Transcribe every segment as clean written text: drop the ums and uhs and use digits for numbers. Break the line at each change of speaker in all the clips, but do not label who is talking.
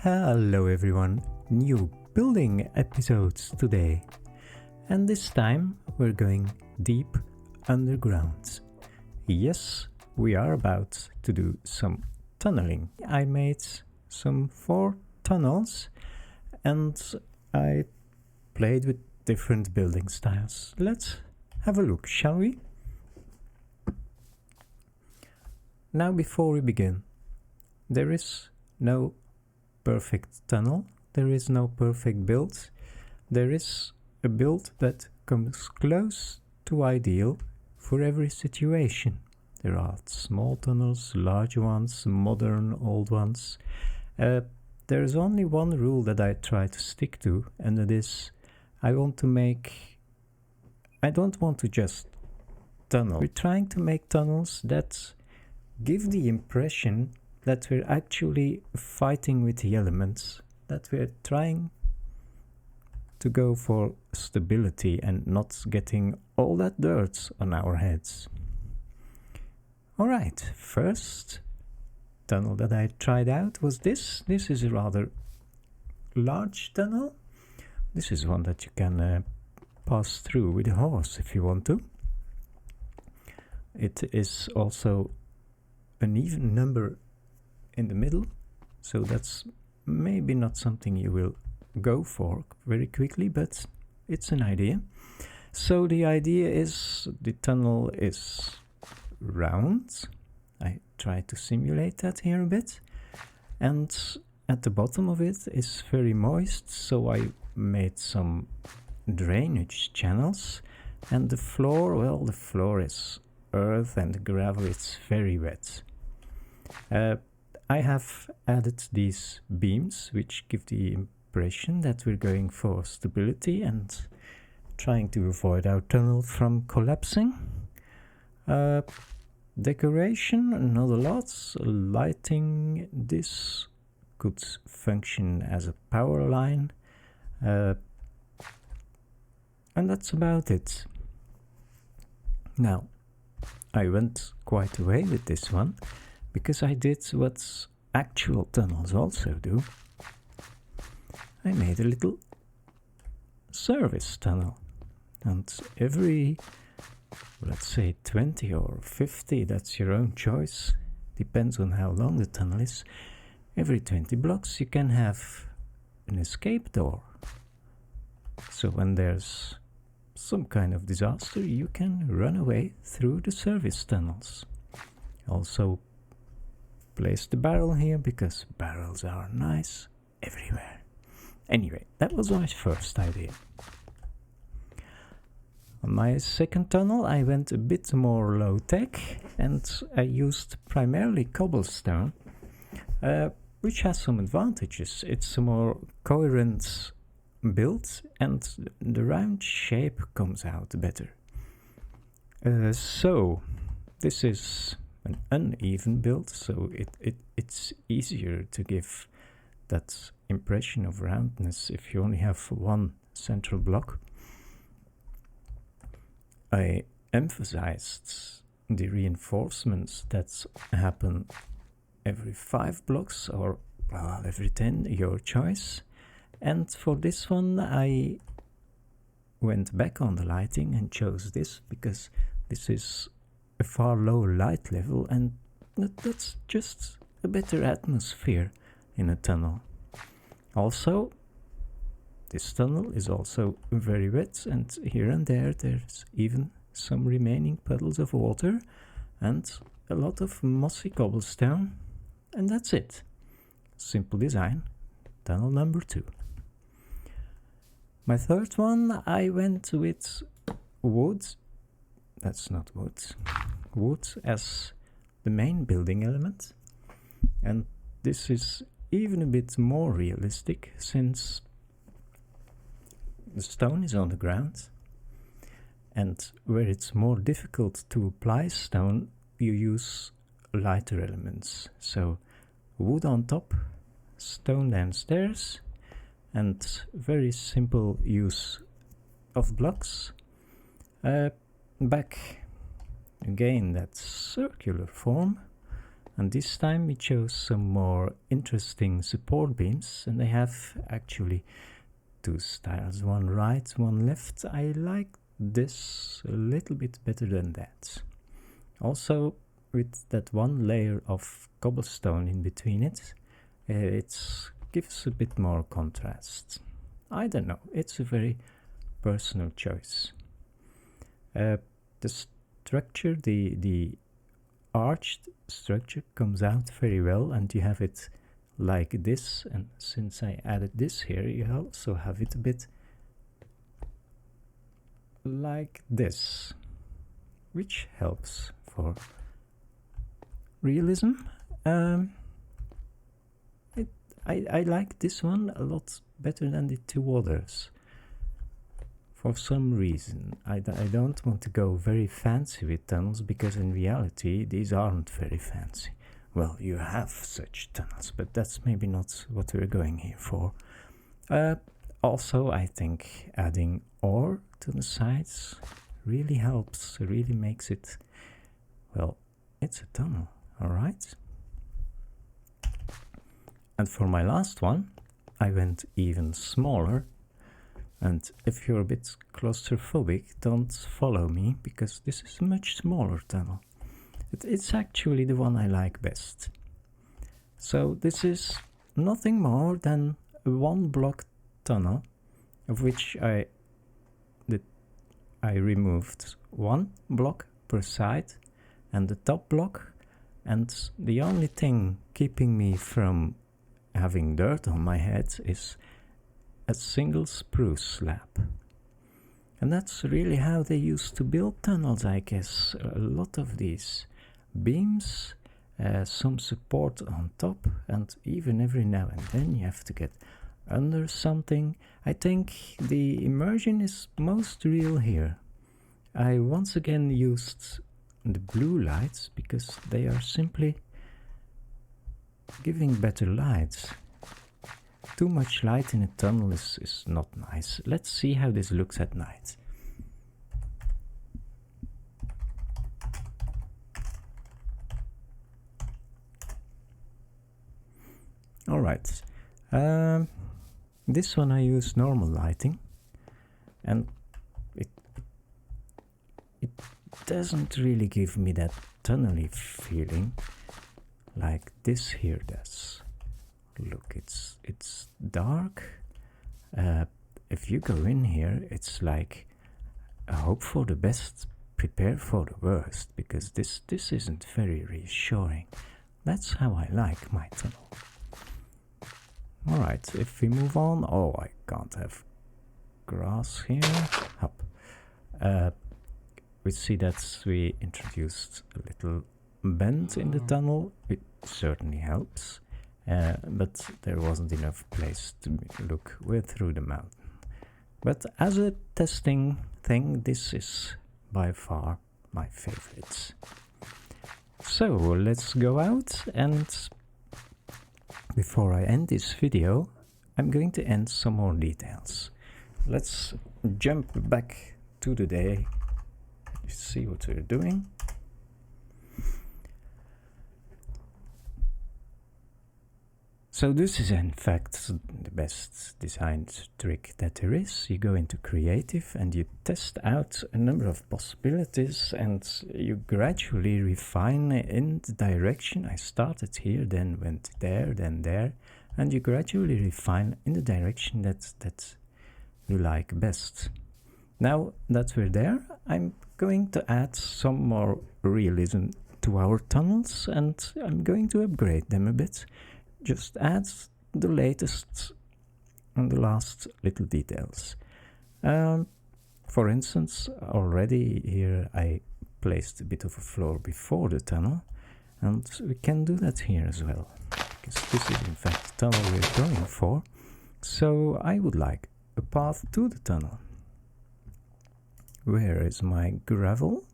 Hello everyone, new building episodes today. And this time we're going deep underground. Yes, we are about to do some tunneling. I made some 4 tunnels and I played with different building styles. Let's have a look, shall we? Now before we begin, there is no perfect tunnel, there is no perfect build. There is a build that comes close to ideal for every situation. There are small tunnels, large ones, modern, old ones. There's only one rule that I try to stick to, and that is I don't want to just tunnel. We're trying to make tunnels that give the impression that we're actually fighting with the elements, that we're trying to go for stability and not getting all that dirt on our heads. Alright, first tunnel that I tried out was this. This is a rather large tunnel. This is one that you can pass through with a horse if you want to. It is also an even number in the middle, so that's maybe not something you will go for very quickly, but it's an idea. So the idea is the tunnel is round. I try to simulate that here a bit, and at the bottom of it is very moist, so I made some drainage channels, and the floor is earth and gravel, it's very wet. I have added these beams which give the impression that we're going for stability and trying to avoid our tunnel from collapsing. Decoration, not a lot. Lighting, this could function as a power line. And that's about it. Now, I went quite away with this one, because I did what actual tunnels also do. I made a little service tunnel, and every, let's say 20 or 50, that's your own choice, depends on how long the tunnel is. Every 20 blocks you can have an escape door, so when there's some kind of disaster you can run away through the service tunnels. Also place the barrel here, because barrels are nice everywhere. Anyway, that was my first idea. On my second tunnel I went a bit more low tech, and I used primarily cobblestone, which has some advantages. It's a more coherent build and the round shape comes out better. So this is an uneven build, so it's easier to give that impression of roundness if you only have one central block. I emphasized the reinforcements that happen every 5 blocks or every 10, your choice. And for this one I went back on the lighting and chose this, because this is a far lower light level, and that's just a better atmosphere in a tunnel. Also, this tunnel is also very wet, and here and there there's even some remaining puddles of water and a lot of mossy cobblestone, and that's it. Simple design, tunnel number 2. My third one, I went with wood. That's not wood. Wood as the main building element, and this is even a bit more realistic, since the stone is on the ground, and where it's more difficult to apply stone you use lighter elements. So wood on top, stone downstairs, and very simple use of blocks. Back again that circular form, And this time we chose some more interesting support beams, and they have actually two styles, one right, one left. I like this a little bit better than that. Also, with that one layer of cobblestone in between it, it gives a bit more contrast. I don't know, it's a very personal choice. The structure, the arched structure comes out very well, and you have it like this, and since I added this here, you also have it a bit like this, which helps for realism. I like this one a lot better than the two others. For some reason, I don't want to go very fancy with tunnels, because in reality these aren't very fancy. Well, you have such tunnels, but that's maybe not what we're going here for. Also, I think adding ore to the sides really helps, really makes it, well, it's a tunnel, alright? And for my last one, I went even smaller. And if you're a bit claustrophobic, don't follow me, because this is a much smaller tunnel. It's actually the one I like best. So this is nothing more than a one block tunnel, of which I removed one block per side and the top block, and the only thing keeping me from having dirt on my head is a single spruce slab. And that's really how they used to build tunnels, I guess. A lot of these beams, some support on top, and even every now and then you have to get under something. I think the immersion is most real here. I once again used the blue lights because they are simply giving better lights. Too much light in a tunnel is not nice. Let's see how this looks at night. Alright, this one I use normal lighting, and it doesn't really give me that tunnely feeling like this here does. Look, it's dark. If you go in here, it's like hope for the best, prepare for the worst, because this isn't very reassuring. That's how I like my tunnel. Alright, if we move on, oh, I can't have grass here. Up. We see that we introduced a little bend in the tunnel. It certainly helps, but there wasn't enough place to look through the mountain. But as a testing thing, this is by far my favorites. So let's go out, and before I end this video, I'm going to add some more details. Let's jump back to the day. You see what we're doing. So this is in fact the best designed trick that there is. You go into creative and you test out a number of possibilities, and you gradually refine in the direction. I started here, then went there, then there, and you gradually refine in the direction that you like best. Now that we're there, I'm going to add some more realism to our tunnels, and I'm going to upgrade them a bit. Just add the latest and the last little details. For instance, already here I placed a bit of a floor before the tunnel, and we can do that here as well, because this is in fact the tunnel we're going for. So I would like a path to the tunnel. Where is my gravel?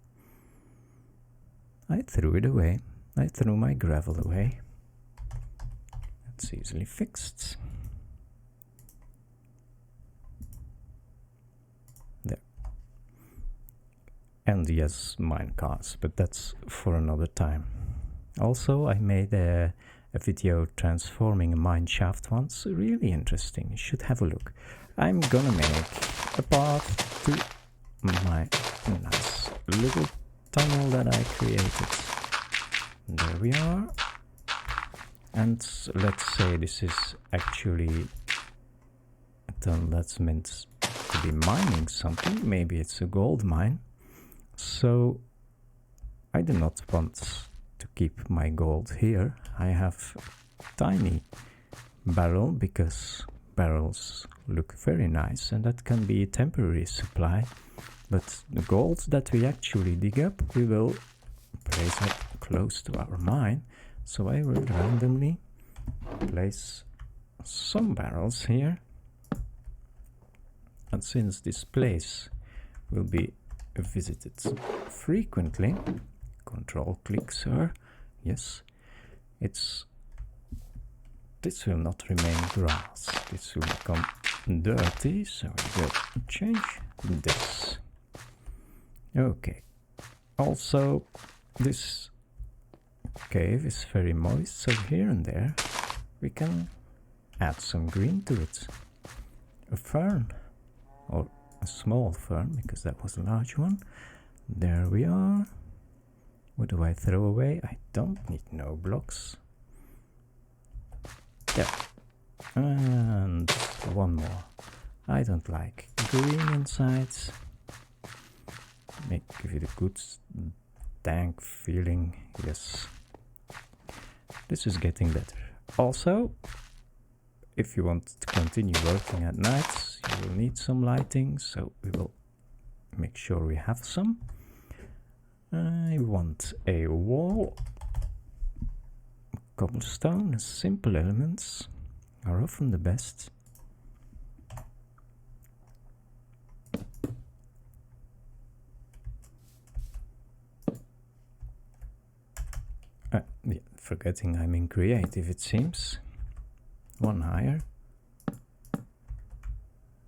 I threw it away. I threw my gravel away. It's easily fixed. There. And yes, mine cars, but that's for another time. Also, I made a video transforming a mine shaft once. Really interesting. You should have a look. I'm gonna make a path to my nice little tunnel that I created. There we are. And let's say this is actually a tunnel that's meant to be mining something. Maybe it's a gold mine. So I do not want to keep my gold here. I have a tiny barrel because barrels look very nice and that can be a temporary supply. But the gold that we actually dig up, we will place it close to our mine. So I will randomly place some barrels here. And since this place will be visited frequently, control click, sir. Yes, this will not remain grass. This will become dirty, so we will change this. Okay. Also, this cave is very moist, so here and there we can add some green to it. A fern, or a small fern, because that was a large one. There we are. What do I throw away? I don't need no blocks. There. And one more. I don't like green inside. Give it a good dank feeling. Yes. This is getting better. Also, if you want to continue working at night, you will need some lighting, so we will make sure we have some. I want a wall. Cobblestone, simple elements are often the best. Yeah, forgetting I'm in creative, it seems. One higher.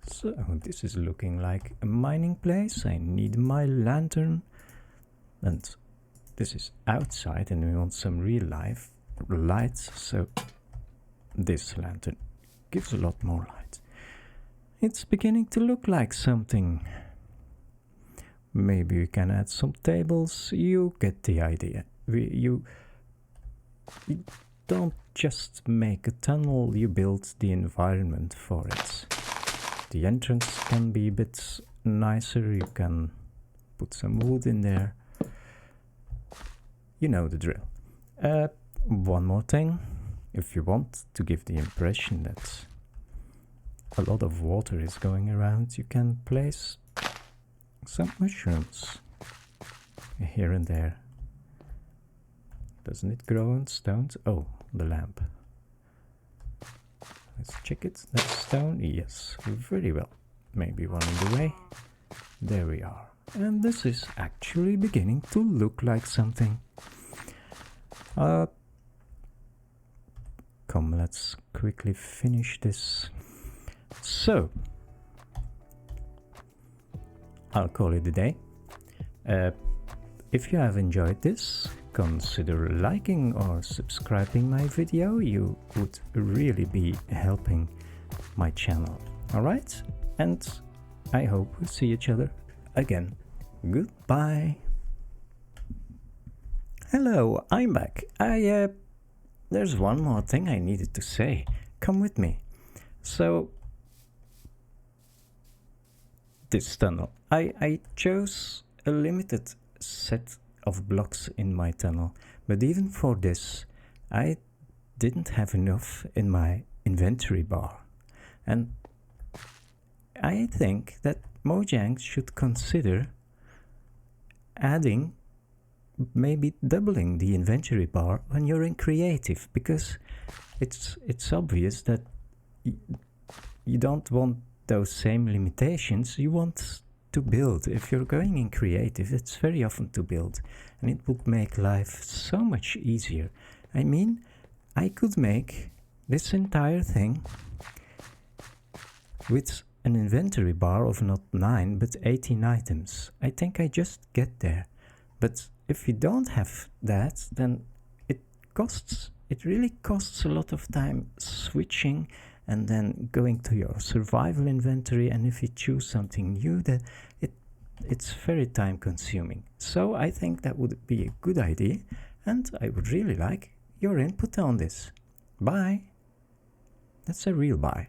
So this is looking like a mining place. I need my lantern. And this is outside and we want some real life lights, so this lantern gives a lot more light. It's beginning to look like something. Maybe we can add some tables. You get the idea. You don't just make a tunnel, you build the environment for it. The entrance can be a bit nicer. You can put some wood in there. You know the drill. One more thing. If you want to give the impression that a lot of water is going around, you can place some mushrooms here and there. Doesn't it grow on stones? Oh, the lamp. Let's check it. That stone? Yes, very well. Maybe one in the way. There we are. And this is actually beginning to look like something. Come, let's quickly finish this. So, I'll call it a day. If you have enjoyed this, consider liking or subscribing my video. You would really be helping my channel. Alright? And I hope we'll see each other again. Goodbye. Hello, I'm back. There's one more thing I needed to say. Come with me. So, this tunnel. I chose a limited set of blocks in my tunnel, but even for this, I didn't have enough in my inventory bar. And I think that Mojang should consider adding, maybe doubling the inventory bar when you're in creative, because it's obvious that you don't want those same limitations. You want to build. If you're going in creative, it's very often to build, and it would make life so much easier. I mean, I could make this entire thing with an inventory bar of not 9 but 18 items. I think I just get there. But if you don't have that, then it it really costs a lot of time switching and then going to your survival inventory, and if you choose something new, that it's very time consuming. So I think that would be a good idea, and I would really like your input on this. Bye. That's a real bye.